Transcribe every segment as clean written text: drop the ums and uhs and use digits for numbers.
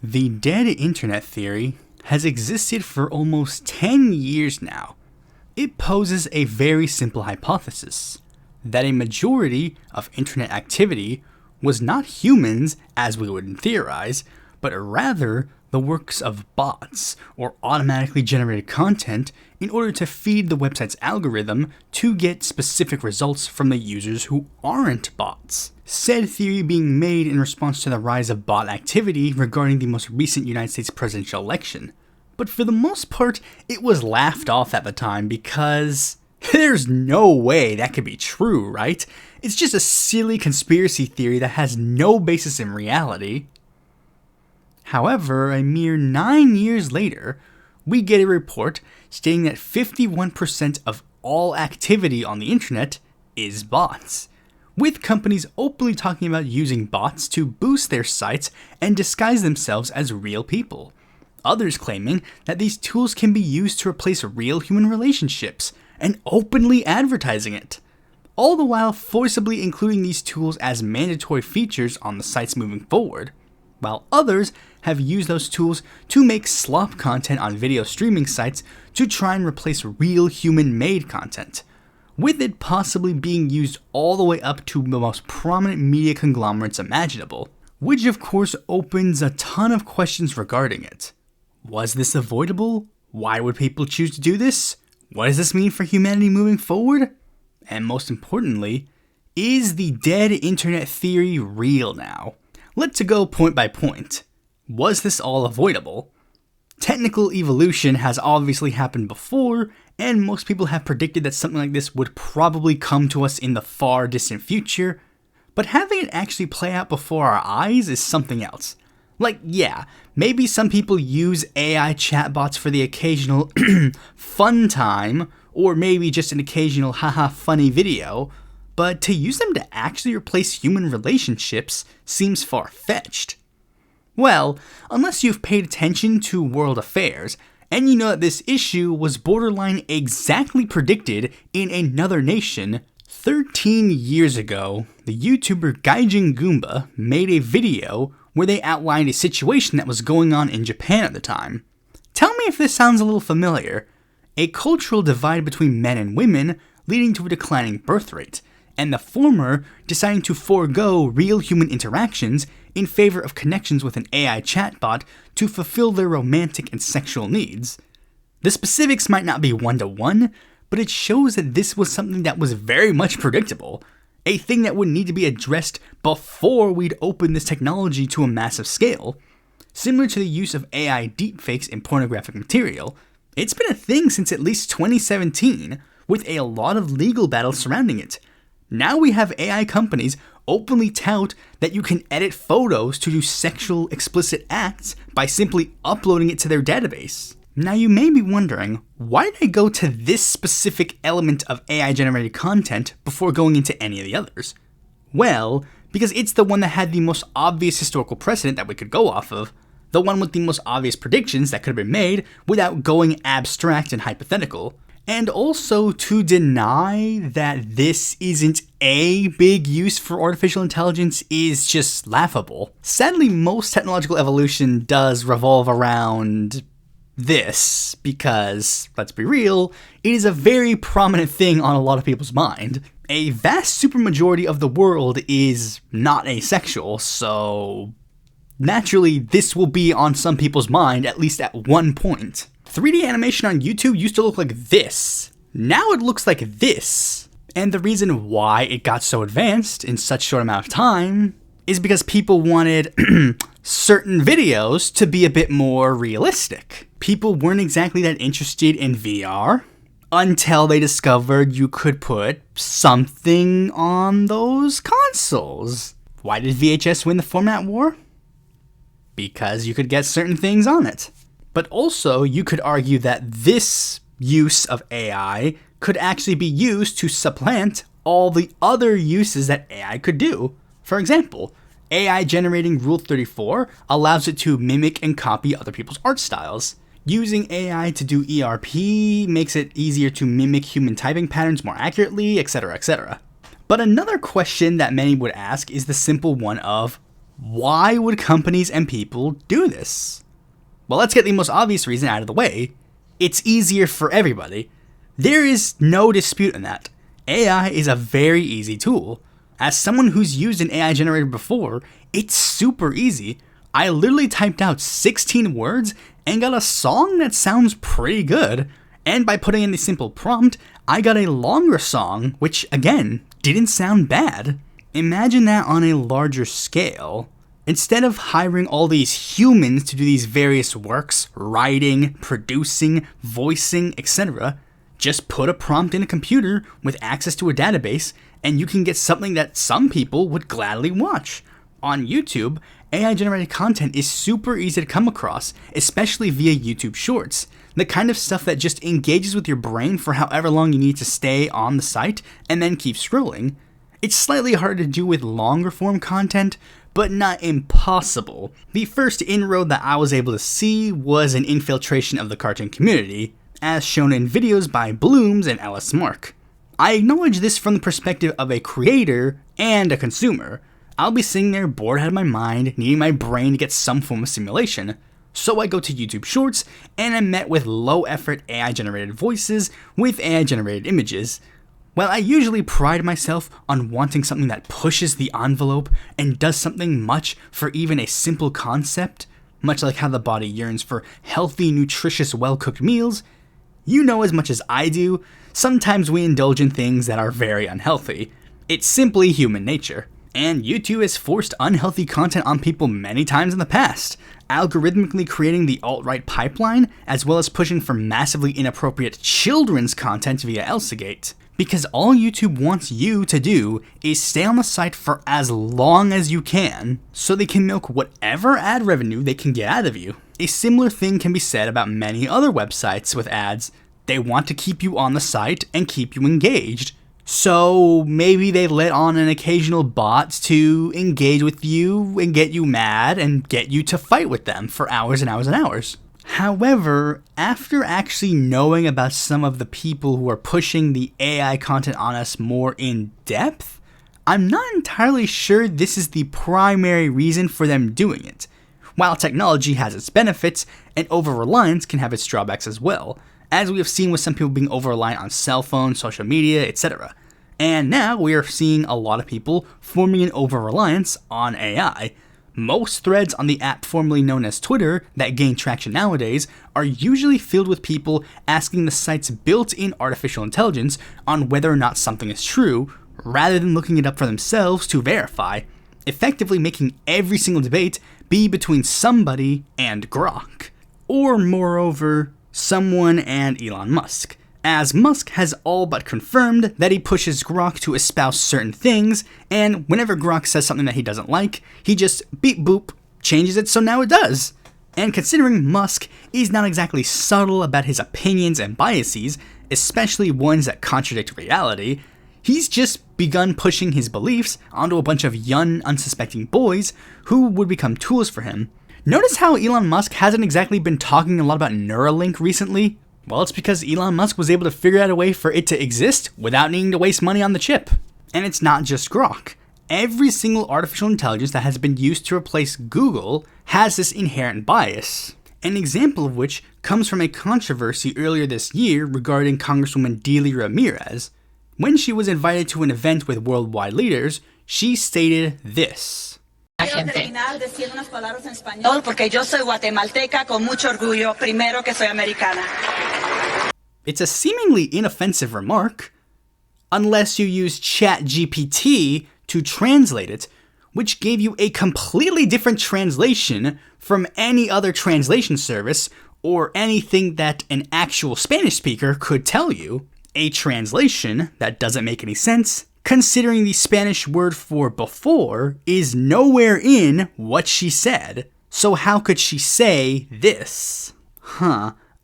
The dead internet theory has existed for almost 10 years now. It poses a very simple hypothesis that a majority of internet activity was not humans as we would theorize, but rather the works of bots or automatically generated content in order to feed the website's algorithm to get specific results from the users who aren't bots. Said theory being made in response to the rise of bot activity regarding the most recent United States presidential election. But for the most part, it was laughed off at the time because there's no way that could be true, right? It's just a silly conspiracy theory that has no basis in reality. However, a mere 9 years later, we get a report stating that 51% of all activity on the internet is bots, with companies openly talking about using bots to boost their sites and disguise themselves as real people. Others claiming that these tools can be used to replace real human relationships and openly advertising it, all the while forcibly including these tools as mandatory features on the sites moving forward, while others have used those tools to make slop content on video streaming sites to try and replace real human-made content, with it possibly being used all the way up to the most prominent media conglomerates imaginable, which of course opens a ton of questions regarding it. Was this avoidable? Why would people choose to do this? What does this mean for humanity moving forward? And most importantly, is the dead internet theory real now? Let's go point by point. Was this all avoidable? Technical evolution has obviously happened before, and most people have predicted that something like this would probably come to us in the far distant future, but having it actually play out before our eyes is something else. Like, yeah, maybe some people use AI chatbots for the occasional fun time, or maybe just an occasional haha funny video, but to use them to actually replace human relationships seems far-fetched. Well, unless you've paid attention to world affairs, and you know that this issue was borderline exactly predicted in another nation. 13 years ago, the YouTuber Gaijin Goomba made a video where they outlined a situation that was going on in Japan at the time. Tell me if this sounds a little familiar. A cultural divide between men and women leading to a declining birth rate, and the former deciding to forego real human interactions in favor of connections with an AI chatbot to fulfill their romantic and sexual needs. The specifics might not be one-to-one, but it shows that this was something that was very much predictable, a thing that would need to be addressed before we'd open this technology to a massive scale. Similar to the use of AI deepfakes in pornographic material, it's been a thing since at least 2017, with a lot of legal battles surrounding it. Now we have AI companies openly tout that you can edit photos to do sexual explicit acts by simply uploading it to their database. Now you may be wondering, why did I go to this specific element of AI generated content before going into any of the others? Well, because it's the one that had the most obvious historical precedent that we could go off of, the one with the most obvious predictions that could have been made without going abstract and hypothetical. And also to deny that this isn't a big use for artificial intelligence is just laughable. Sadly, most technological evolution does revolve around this, because, let's be real, it is a very prominent thing on a lot of people's mind. A vast supermajority of the world is not asexual, so naturally this will be on some people's mind at least at one point. 3D animation on YouTube used to look like this. Now it looks like this. And the reason why it got so advanced in such short amount of time is because people wanted certain videos to be a bit more realistic. People weren't exactly that interested in VR until they discovered you could put something on those consoles. Why did VHS win the format war? Because you could get certain things on it. But also, you could argue that this use of AI could actually be used to supplant all the other uses that AI could do. For example, AI generating Rule 34 allows it to mimic and copy other people's art styles. Using AI to do ERP makes it easier to mimic human typing patterns more accurately, etc., etc. But another question that many would ask is the simple one of, Why would companies and people do this? Well, let's get the most obvious reason out of the way. It's easier for everybody. There is no dispute in that. AI is a very easy tool. As someone who's used an AI generator before, it's super easy. I literally typed out 16 words and got a song that sounds pretty good. And by putting in the simple prompt, I got a longer song, which again, didn't sound bad. Imagine that on a larger scale. Instead of hiring all these humans to do these various works, writing, producing, voicing, etc., just put a prompt in a computer with access to a database, and you can get something that some people would gladly watch. On YouTube, AI-generated content is super easy to come across, especially via YouTube Shorts. The kind of stuff that just engages with your brain for however long you need to stay on the site, and then keep scrolling. It's slightly harder to do with longer form content, but not impossible. The first inroad that I was able to see was an infiltration of the cartoon community, as shown in videos by Blooms and Ellis Mark. I acknowledge this from the perspective of a creator and a consumer. I'll be sitting there bored out of my mind, needing my brain to get some form of stimulation. So I go to YouTube Shorts, and I'm met with low-effort AI-generated voices with AI-generated images. While I usually pride myself on wanting something that pushes the envelope and does something much for even a simple concept, much like how the body yearns for healthy, nutritious, well-cooked meals, you know as much as I do, sometimes we indulge in things that are very unhealthy. It's simply human nature. And YouTube has forced unhealthy content on people many times in the past, algorithmically creating the alt-right pipeline, as well as pushing for massively inappropriate children's content via Elsagate. Because all YouTube wants you to do is stay on the site for as long as you can, so they can milk whatever ad revenue they can get out of you. A similar thing can be said about many other websites with ads. They want to keep you on the site and keep you engaged. So maybe they let on an occasional bot to engage with you and get you mad and get you to fight with them for hours and hours and hours. However, after actually knowing about some of the people who are pushing the AI content on us more in depth, I'm not entirely sure this is the primary reason for them doing it. While technology has its benefits, and over-reliance can have its drawbacks as well, as we have seen with some people being over-reliant on cell phones, social media, etc. And now we are seeing a lot of people forming an over-reliance on AI. Most threads on the app formerly known as Twitter that gain traction nowadays are usually filled with people asking the site's built-in artificial intelligence on whether or not something is true, rather than looking it up for themselves to verify, effectively making every single debate be between somebody and Grok. Or, moreover, someone and Elon Musk, as Musk has all but confirmed that he pushes Grok to espouse certain things, and whenever Grok says something that he doesn't like, he just beep boop changes it so now it does. And considering Musk is not exactly subtle about his opinions and biases, especially ones that contradict reality, he's just begun pushing his beliefs onto a bunch of young, unsuspecting boys who would become tools for him. Notice how Elon Musk hasn't exactly been talking a lot about Neuralink recently? Well, it's because Elon Musk was able to figure out a way for it to exist without needing to waste money on the chip. And it's not just Grok. Every single artificial intelligence that has been used to replace Google has this inherent bias. An example of which comes from a controversy earlier this year regarding Congresswoman Delia Ramirez. When she was invited to an event with worldwide leaders, she stated this. Porque yo soy guatemalteca con mucho orgullo, primero que soy americana. It's a seemingly inoffensive remark, unless you use ChatGPT to translate it, which gave you a completely different translation from any other translation service or anything that an actual Spanish speaker could tell you. A translation that doesn't make any sense, considering the Spanish word for before is nowhere in what she said. So how could she say this?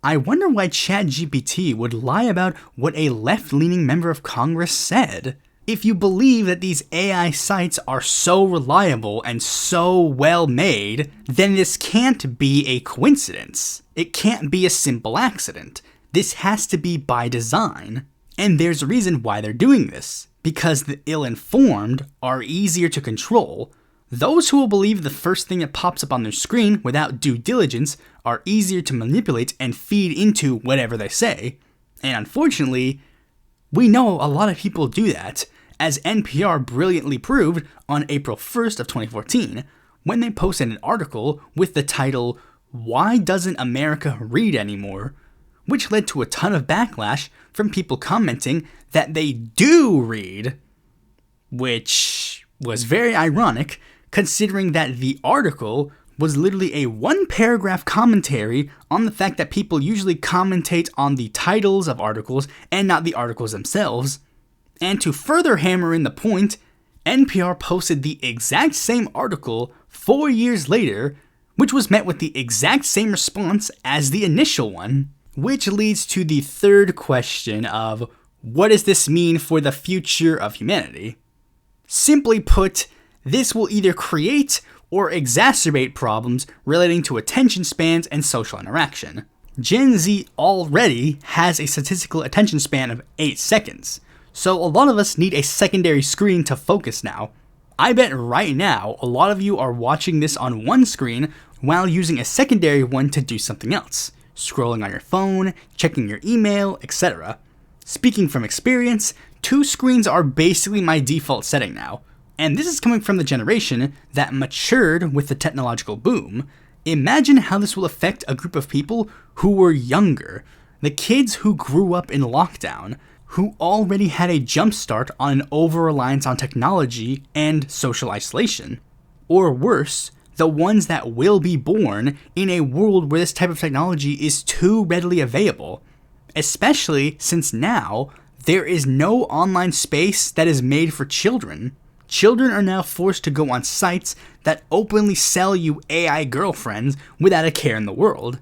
I wonder why ChatGPT would lie about what a left-leaning member of Congress said. If you believe that these AI sites are so reliable and so well made, then this can't be a coincidence. It can't be a simple accident. This has to be by design. And there's a reason why they're doing this. Because the ill-informed are easier to control. Those who will believe the first thing that pops up on their screen without due diligence are easier to manipulate and feed into whatever they say. And unfortunately, we know a lot of people do that, as NPR brilliantly proved on April 1st of 2014, when they posted an article with the title, "Why Doesn't America Read Anymore?" which led to a ton of backlash from people commenting that they do read, which was very ironic considering that the article was literally a one-paragraph commentary on the fact that people usually commentate on the titles of articles and not the articles themselves. And to further hammer in the point, NPR posted the exact same article 4 years later, which was met with the exact same response as the initial one. Which leads to the third question of, what does this mean for the future of humanity? Simply put, this will either create or exacerbate problems relating to attention spans and social interaction. Gen Z already has a statistical attention span of 8 seconds, so a lot of us need a secondary screen to focus now. I bet right now a lot of you are watching this on one screen while using a secondary one to do something else, scrolling on your phone, checking your email, etc. Speaking from experience, 2 screens are basically my default setting now. And this is coming from the generation that matured with the technological boom. Imagine how this will affect a group of people who were younger, the kids who grew up in lockdown, who already had a jump start on an over-reliance on technology and social isolation. Or worse, the ones that will be born in a world where this type of technology is too readily available, especially since now there is no online space that is made for children. Children are now forced to go on sites that openly sell you AI girlfriends without a care in the world.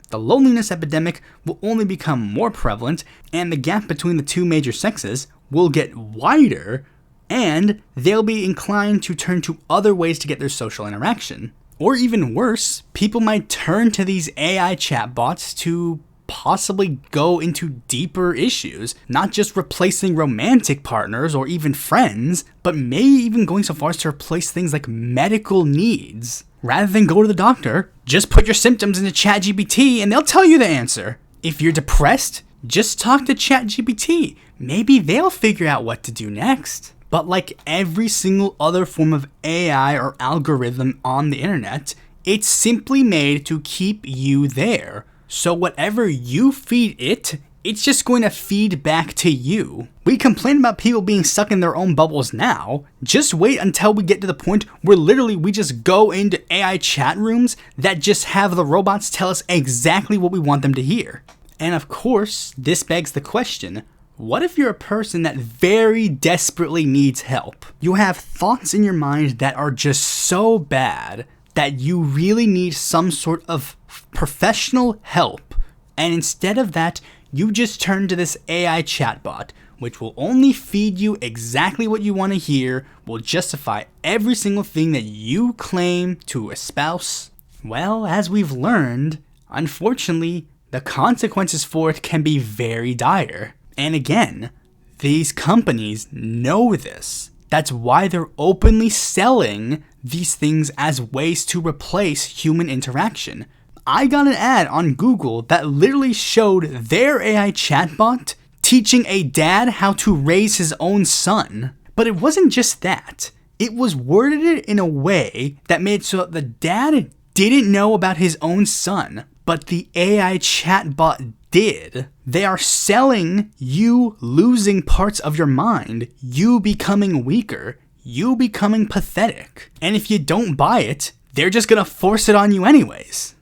The loneliness epidemic will only become more prevalent, and the gap between the two major sexes will get wider, and they'll be inclined to turn to other ways to get their social interaction. Or even worse, people might turn to these AI chatbots to possibly go into deeper issues, not just replacing romantic partners or even friends, but maybe even going so far as to replace things like medical needs. Rather than go to the doctor, just put your symptoms into ChatGPT and they'll tell you the answer. If you're depressed, just talk to ChatGPT. Maybe they'll figure out what to do next. But like every single other form of AI or algorithm on the internet, it's simply made to keep you there. So whatever you feed it, it's just going to feed back to you. We complain about people being stuck in their own bubbles now. Just wait until we get to the point where literally we just go into AI chat rooms that just have the robots tell us exactly what we want them to hear. And of course, this begs the question, what if you're a person that very desperately needs help? You have thoughts in your mind that are just so bad that you really need some sort of professional help, and instead of that, you just turn to this AI chatbot, which will only feed you exactly what you want to hear, will justify every single thing that you claim to espouse. Well, as we've learned, unfortunately, the consequences for it can be very dire. And again, these companies know this. That's why they're openly selling these things as ways to replace human interaction. I got an ad on Google that literally showed their AI chatbot teaching a dad how to raise his own son. But it wasn't just that. It was worded in a way that made it so that the dad didn't know about his own son, but the AI chatbot did. They are selling you losing parts of your mind, you becoming weaker, you becoming pathetic. And if you don't buy it, they're just gonna force it on you anyways.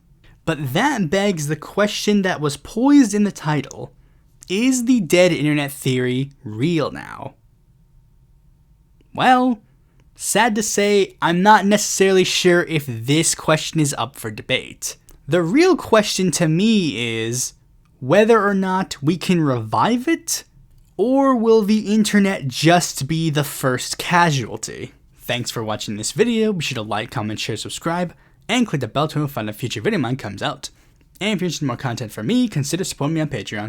But that begs the question that was poised in the title. Is the dead internet theory real now? Well, sad to say, I'm not necessarily sure if this question is up for debate. The real question to me is whether or not we can revive it, or will the internet just be the first casualty? Thanks for watching this video. Be sure to like, comment, share, subscribe, and click the bell to notify when a future video of mine comes out. And if you're interested in more content from me, consider supporting me on Patreon.